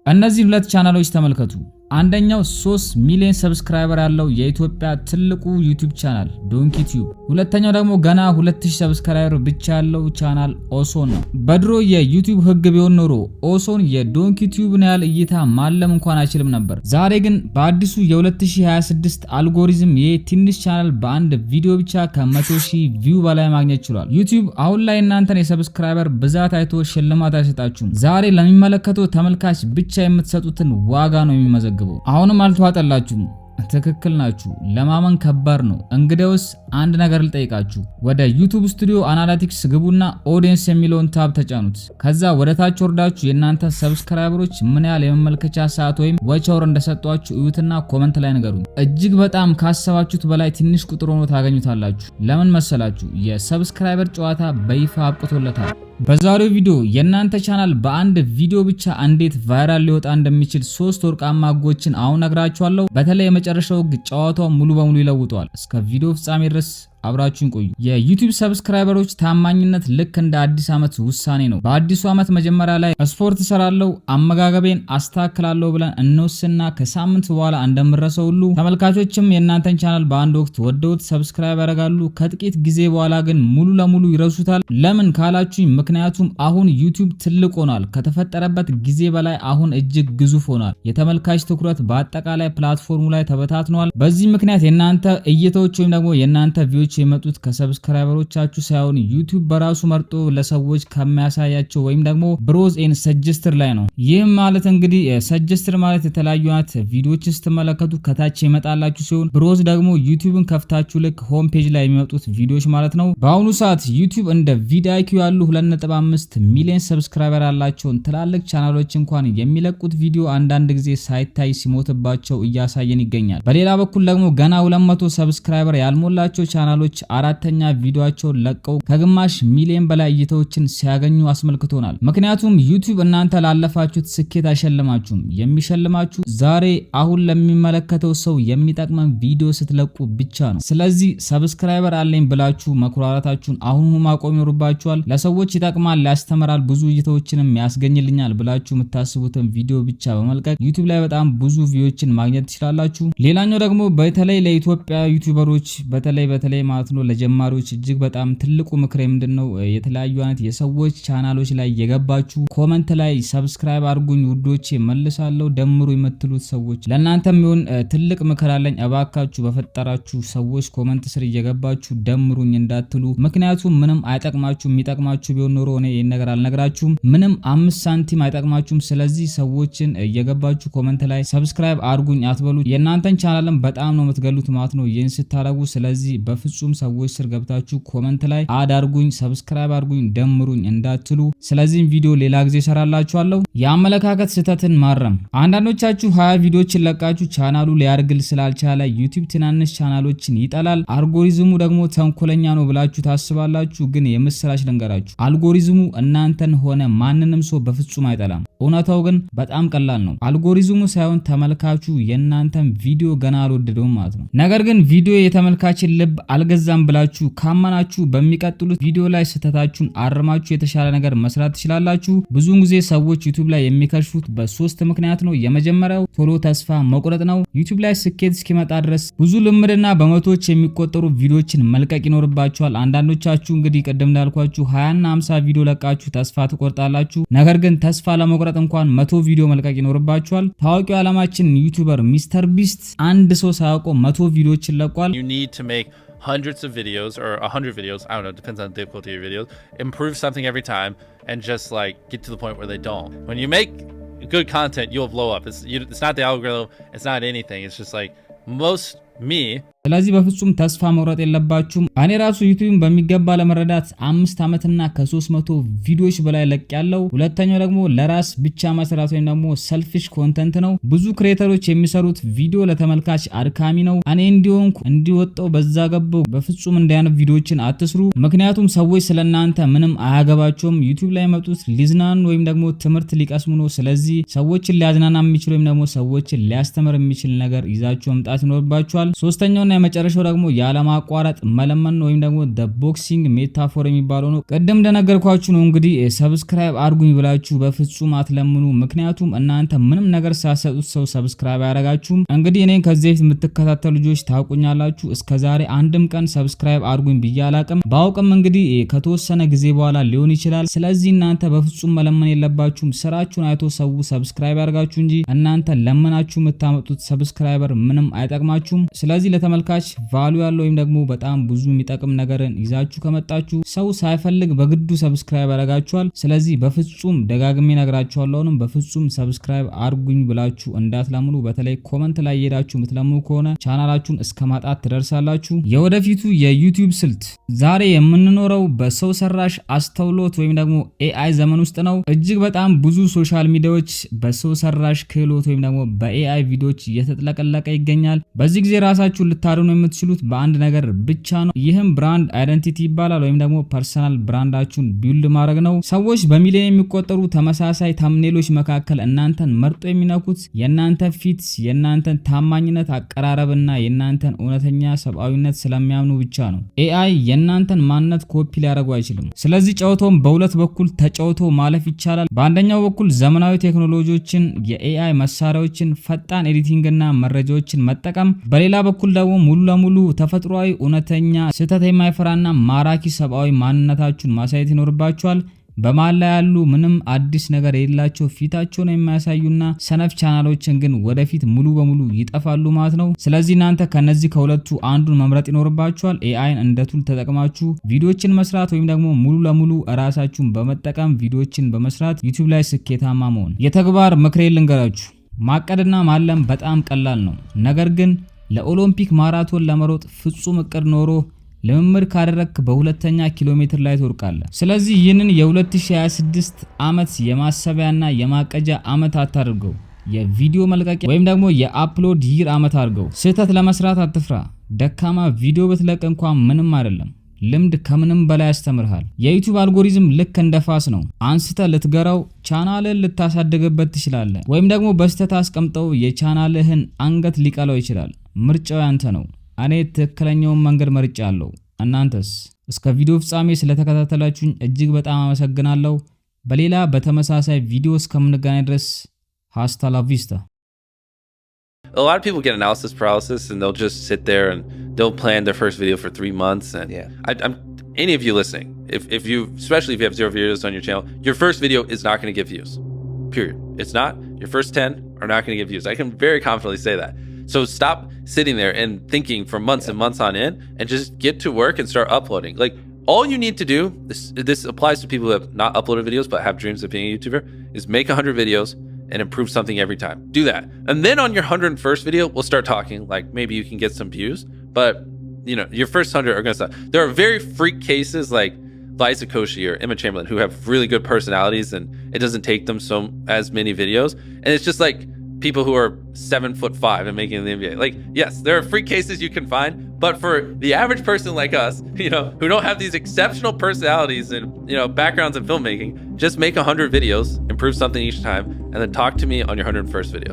እነዚህ ሁለት ቻናሎች ተመልከቱ። አንደኛው 3 ሚሊዮን ሰብስክራይበር ያለው የኢትዮጵያ ትልቁ ዩቲዩብ ቻናል ዶንኪ ቲዩብ፣ ሁለተኛው ደግሞ ገና 2000 ሰብስክራይበር ብቻ ያለው ቻናል ኦሶን ነው። በድሮ የዩቲዩብ ህግ ቢሆን ኖሮ ኦሶን የዶንኪ ቲዩብን ያህል እይታ ማለም እንኳን አይችልም ነበር። ዛሬ ግን በአዲሱ የ2026 አልጎሪዝም ይሄ ትንሽ ቻናል በአንድ ቪዲዮ ብቻ ከ100,000 ቪው በላይ ማግኘት ችሏል። ዩቲዩብ አሁን ላይ እናንተን የሰብስክራይበር ብዛት አይቶ ሽልማት አይሰጣችሁም። ዛሬ ለሚመለከተው ተመልካች ብቻ የምትሰጡትን ዋጋ ነው የሚመዘገበው። አሁንም አልተዋጠላችሁም? ትክክል ናችሁ። ለማመን ከባድ ነው። እንግዲያውስ አንድ ነገር ልጠይቃችሁ። ወደ ዩቲዩብ ስቱዲዮ አናሊቲክስ ግቡና ኦዲየንስ የሚለውን ታብ ተጫኑት። ከዛ ወደ ታች ወርዳችሁ የእናንተ ሰብስክራይበሮች ምን ያህል የመመልከቻ ሰዓት ወይም ዋች አወር እንደሰጧችሁ እዩትና ኮመንት ላይ ንገሩኝ። እጅግ በጣም ካሰባችሁት በላይ ትንሽ ቁጥር ሆኖ ታገኙታላችሁ። ለምን መሰላችሁ? የሰብስክራይበር ጨዋታ በይፋ አብቅቶለታል። በዛሬው ቪዲዮ የእናንተ ቻናል በአንድ ቪዲዮ ብቻ እንዴት ቫይራል ሊወጣ እንደሚችል 3 ወርቃማ ህጎችን አሁን ነግራችኋለሁ። በተለይ የመጨረሻው ህግ ጨዋታው ሙሉ በሙሉ ይለውጠዋል። እስከ ቪዲዮ ፍጻሜ ድረስ አብራችሁን ቆዩ። የዩቲዩብ ሰብስክራይበሮች ታማኝነት ልክ እንደ አዲስ ዓመት ውሳኔ ነው። በአዲሱ ዓመት መጀመሪያ ላይ ስፖርት እሰራለሁ፣ አመጋገቤን አስተካክላለሁ ብለን እንወስንና ከሳምንት በኋላ እንደምረሰው ሁሉ ተመልካቾችም የእናንተን ቻናል በአንድ ወቅት ወደውት ሰብስክራይብ ያደርጋሉ። ከጥቂት ጊዜ በኋላ ግን ሙሉ ለሙሉ ይረሱታል። ለምን ካላችሁኝ፣ ምክንያቱም አሁን ዩቲዩብ ትልቅ ሆኗል። ከተፈጠረበት ጊዜ በላይ አሁን እጅግ ግዙፍ ሆኗል። የተመልካች ትኩረት በአጠቃላይ ፕላትፎርሙ ላይ ተበታትኗል። በዚህ ምክንያት የእናንተ እይታዎች ወይም ደግሞ የእናንተ ቪዲዮዎች የመጡት ከሰብስክራይበሮቻችሁ ሳይሆን ዩቲዩብ በራሱ መርጦ ለሰዎች ከሚያሳያቸው ወይም ደግሞ ብሮዝ ኤንድ ሰጀስተር ላይ ነው። ይህም ማለት እንግዲህ ሰጀስተር ማለት የተለያዩ አይነት ቪዲዮዎችን ስትመለከቱ ከታች ይመጣላችሁ ሲሆን ብሮዝ ደግሞ ዩቲዩብን ከፍታችሁ ልክ ሆም ፔጅ ላይ የሚመጡት ቪዲዮዎች ማለት ነው። በአሁኑ ሰዓት ዩቲዩብ እንደ ቪዲአይኪው ያሉ 2.5 ሚሊዮን ሰብስክራይበር ያላቸውን ትላልቅ ቻናሎች እንኳን የሚለቁት ቪዲዮ አንዳንድ ጊዜ ሳይታይ ሲሞትባቸው እያሳየን ይገኛል። በሌላ በኩል ደግሞ ገና 200 ሰብስክራይበር ያልሞላቸው ቻናሎች አራተኛ ቪዲዮአቸውን ለቀው ከግማሽ ሚሊዮን በላይ እይታዎችን ሲያገኙ አስመልክቶናል። ምክንያቱም ዩቲዩብ እናንተ ላለፋችሁት ስኬት አይሸልማችሁም። የሚሸልማችሁ ዛሬ አሁን ለሚመለከተው ሰው የሚጠቅመን ቪዲዮ ስትለቁ ብቻ ነው። ስለዚህ ሰብስክራይበር አለኝ ብላችሁ መኩራራታችሁን አሁኑ ማቆም ይኖርባችኋል። ለሰዎች ይጠቅማል፣ ያስተምራል፣ ብዙ እይታዎችንም ያስገኝልኛል ብላችሁ የምታስቡትን ቪዲዮ ብቻ በመልቀቅ ዩቲዩብ ላይ በጣም ብዙ ቪዲዮዎችን ማግኘት ትችላላችሁ። ሌላኛው ደግሞ በተለይ ለኢትዮጵያ ዩቲዩበሮች በተለይ ማለት ነው ለጀማሪዎች እጅግ በጣም ትልቁ ምክሬ ምንድነው? የተለያዩ አይነት የሰዎች ቻናሎች ላይ የገባችሁ ኮመንት ላይ ሰብስክራይብ አድርጉኝ ውዶቼ መልሳለሁ ደምሩ የምትሉት ሰዎች ለእናንተም ይሁን ትልቅ ምክር አለኝ። እባካችሁ በፈጠራችሁ ሰዎች ኮመንት ስር እየገባችሁ ደምሩኝ እንዳትሉ። ምክንያቱም ምንም አይጠቅማችሁም። የሚጠቅማችሁ ቢሆን ኖሮ እኔ ይሄን ነገር አልነግራችሁም። ምንም 5 ሳንቲም አይጠቅማችሁም። ስለዚህ ሰዎችን እየገባችሁ ኮመንት ላይ ሰብስክራይብ አድርጉኝ አትበሉ። የእናንተን ቻናልን በጣም ነው የምትገሉት ማለት ነው ይህን ስታረጉ። ስለዚህ በፍጹም ሰዎች ስር ገብታችሁ ኮመንት ላይ አዳርጉኝ፣ ሰብስክራይብ አድርጉኝ፣ ደምሩኝ እንዳትሉ። ስለዚህም ቪዲዮ ሌላ ጊዜ እሰራላችኋለሁ። የአመለካከት ስህተትን ማረም። አንዳንዶቻችሁ 20 ቪዲዮችን ለቃችሁ ቻናሉ ሊያርግል ስላልቻለ ዩቲዩብ ትናንሽ ቻናሎችን ይጠላል፣ አልጎሪዝሙ ደግሞ ተንኮለኛ ነው ብላችሁ ታስባላችሁ። ግን የምስራች ልንገራችሁ፣ አልጎሪዝሙ እናንተን ሆነ ማንንም ሰው በፍጹም አይጠላም። እውነታው ግን በጣም ቀላል ነው። አልጎሪዝሙ ሳይሆን ተመልካቹ የእናንተን ቪዲዮ ገና አልወደደውም ማለት ነው። ነገር ግን ቪዲዮ የተመልካችን ልብ አልገዛም ብላችሁ ካመናችሁ በሚቀጥሉት ቪዲዮ ላይ ስህተታችሁን አርማችሁ የተሻለ ነገር መስራት ትችላላችሁ። ብዙውን ጊዜ ሰዎች ዩቲዩብ ላይ የሚከሽፉት በ3 ምክንያት ነው። የመጀመሪያው ቶሎ ተስፋ መቁረጥ ነው። ዩቲዩብ ላይ ስኬት እስኪመጣ ድረስ ብዙ ልምድና በመቶዎች የሚቆጠሩ ቪዲዮዎችን መልቀቅ ይኖርባችኋል። አንዳንዶቻችሁ እንግዲህ ቀደም እንዳልኳችሁ 20 እና 50 ቪዲዮ ለቃችሁ ተስፋ ትቆርጣላችሁ። ነገር ግን ተስፋ ለመቁረጥ እንኳን 100 ቪዲዮ መልቀቅ ይኖርባችኋል። ታዋቂው ዓለማችን ዩቲዩበር ሚስተር ቢስት አንድ ሰው ሳያውቀው 100 ቪዲዮዎችን ለቋል። hundreds of videos or 100 videos, I don't know, depends on the difficulty of your videos, improve something every time and just like get to the point where they don't. When you make good content, you'll blow up. It's not the algorithm, it's not anything. It's just like me ስለዚህ በፍጹም ተስፋ መቁረጥ የለባችሁም። እኔ ራሱ ዩቲዩብን በሚገባ ለመረዳት 5 ዓመትና ከ300 ቪዲዮዎች በላይ ለቅያለሁ። ሁለተኛው ደግሞ ለራስ ብቻ መስራት ወይም ደግሞ ሰልፊሽ ኮንተንት ነው። ብዙ ክሬተሮች የሚሰሩት ቪዲዮ ለተመልካች አድካሚ ነው። እኔ እንዲወጣው በዛ ገባው። በፍጹም እንዲያነብ ቪዲዮዎችን አትስሩ። ምክንያቱም ሰዎች ስለናንተ ምንም አያገባቸውም። ዩቲዩብ ላይ መጡት ሊዝናኑ ወይም ደግሞ ትምህርት ሊቀስሙ ነው። ስለዚህ ሰዎችን ሊያዝናና የሚችል ወይም ደግሞ ሰዎችን ሊያስተምር የሚችል ነገር ይዛችሁ መምጣት ይኖርባችኋል። ይኖራችኋል። ሶስተኛውና የመጨረሻው ደግሞ ያለማቋረጥ መለመን ወይም ደግሞ ቦክሲንግ ሜታፎር የሚባለው ነው። ቅድም እንደነገርኳችሁ ነው እንግዲህ ሰብስክራይብ አድርጉኝ ብላችሁ በፍጹም አትለምኑ። ምክንያቱም እናንተ ምንም ነገር ሳሰጡት ሰው ሰብስክራይብ አያደርጋችሁም። እንግዲህ እኔን ከዚህ በፊት የምትከታተሉ ልጆች ታውቁኛላችሁ። እስከዛሬ አንድም ቀን ሰብስክራይብ አድርጉኝ ብዬ አላቅም። ባውቅም እንግዲህ ከተወሰነ ጊዜ በኋላ ሊሆን ይችላል። ስለዚህ እናንተ በፍጹም መለመን የለባችሁም። ስራችሁን አይቶ ሰው ሰብስክራይብ ያደርጋችሁ እንጂ እናንተ ለመናችሁ የምታመጡት ሰብስክራይበር ምንም አይጠቅማችሁም። ስለዚህ ለተመልካች ቫሉ ያለው ወይም ደግሞ በጣም ብዙ የሚጠቅም ነገርን ይዛችሁ ከመጣችሁ ሰው ሳይፈልግ በግዱ ሰብስክራይብ ያደርጋችኋል። ስለዚህ በፍጹም ደጋግሜ ነግራችኋለሁንም በፍጹም ሰብስክራይብ አድርጉኝ ብላችሁ እንዳትለምኑ። በተለይ ኮመንት ላይ ሄዳችሁ የምትለምኑ ከሆነ ቻናላችሁን እስከ ማጣት ትደርሳላችሁ። የወደፊቱ የዩቲዩብ ስልት ዛሬ የምንኖረው በሰው ሰራሽ አስተውሎት ወይም ደግሞ ኤአይ ዘመን ውስጥ ነው። እጅግ በጣም ብዙ ሶሻል ሚዲያዎች በሰው ሰራሽ ክህሎት ወይም ደግሞ በኤአይ ቪዲዮዎች እየተጥለቀለቀ ይገኛል። በዚህ ጊዜ ራሳችሁን ልታድኑ የምትችሉት በአንድ ነገር ብቻ ነው። ይህም ብራንድ አይደንቲቲ ይባላል ወይም ደግሞ ፐርሰናል ብራንዳችሁን ቢውልድ ማድረግ ነው። ሰዎች በሚሊዮን የሚቆጠሩ ተመሳሳይ ታምኔሎች መካከል እናንተን መርጦ የሚነኩት የእናንተ ፊት፣ የእናንተን ታማኝነት አቀራረብና የእናንተን እውነተኛ ሰብአዊነት ስለሚያምኑ ብቻ ነው። ኤአይ የእናንተን ማንነት ኮፒ ሊያደርጉ አይችልም። ስለዚህ ጨዋታውን በሁለት በኩል ተጫውቶ ማለፍ ይቻላል። በአንደኛው በኩል ዘመናዊ ቴክኖሎጂዎችን፣ የኤአይ መሳሪያዎችን፣ ፈጣን ኤዲቲንግና መረጃዎችን መጠቀም፣ በሌላ በኩል ደግሞ ሙሉ ለሙሉ ተፈጥሯዊ፣ እውነተኛ፣ ስህተት የማይፈራና ማራኪ ሰብአዊ ማንነታችሁን ማሳየት ይኖርባችኋል። በመሃል ላይ ያሉ ምንም አዲስ ነገር የሌላቸው ፊታቸውን የሚያሳዩና ሰነፍ ቻናሎችን ግን ወደፊት ሙሉ በሙሉ ይጠፋሉ ማለት ነው። ስለዚህ እናንተ ከነዚህ ከሁለቱ አንዱን መምረጥ ይኖርባችኋል። ኤአይን እንደ ቱል ተጠቅማችሁ ቪዲዮችን መስራት ወይም ደግሞ ሙሉ ለሙሉ ራሳችሁን በመጠቀም ቪዲዮችን በመስራት ዩቲዩብ ላይ ስኬታማ መሆን። የተግባር ምክሬን ልንገራችሁ። ማቀድና ማለም በጣም ቀላል ነው። ነገር ግን ለኦሎምፒክ ማራቶን ለመሮጥ ፍጹም እቅድ ኖሮ ልምምድ ካደረክ በሁለተኛ ኪሎ ሜትር ላይ ትወርቃለህ። ስለዚህ ይህንን የ2026 ዓመት የማሰቢያና የማቀጃ ዓመት አታድርገው። የቪዲዮ መልቀቂያ ወይም ደግሞ የአፕሎድ ይር ዓመት አድርገው። ስህተት ለመስራት አትፍራ። ደካማ ቪዲዮ ብትለቅ እንኳን ምንም አይደለም። ልምድ ከምንም በላይ ያስተምርሃል። የዩቲዩብ አልጎሪዝም ልክ እንደ ፋስ ነው። አንስተ ልትገራው ቻናልህን ልታሳድግበት ትችላለህ፣ ወይም ደግሞ በስተት አስቀምጠው የቻናልህን አንገት ሊቀለው ይችላል። ምርጫው ያንተ ነው። እኔ ትክክለኛውን መንገድ መርጫለሁ። እናንተስ? እስከ ቪዲዮ ፍጻሜ ስለተከታተላችሁኝ እጅግ በጣም አመሰግናለሁ። በሌላ በተመሳሳይ ቪዲዮ እስከምንገናኝ ድረስ ሃስታ ላ ቪስታ። A lot of people get analysis paralysis and they'll just sit there and they'll plan their first video for 3 months. And I'm any of you listening, if you, especially if you have 0 videos on your channel, your first video is not going to get views. Period. It's not. Your first 10 are not going to get views. I can very confidently say that. So stop sitting there and thinking for months and months on end and just get to work and start uploading. Like, all you need to do, this applies to people who have not uploaded videos but have dreams of being a YouTuber, is make 100 videos and improve something every time. Do that. And then on your 101st video, we'll start talking, like maybe you can get some views, but you know, your first 100 are going to stop. There are very freak cases like Liza Koshy or Emma Chamberlain who have really good personalities and it doesn't take them as many videos. And it's just like people who are 7'5" and making the NBA. Like, yes, there are freak cases you can find, but for the average person like us, you know, who don't have these exceptional personalities and, you know, backgrounds in filmmaking, just make 100 videos, improve something each time, and then talk to me on your 101st video.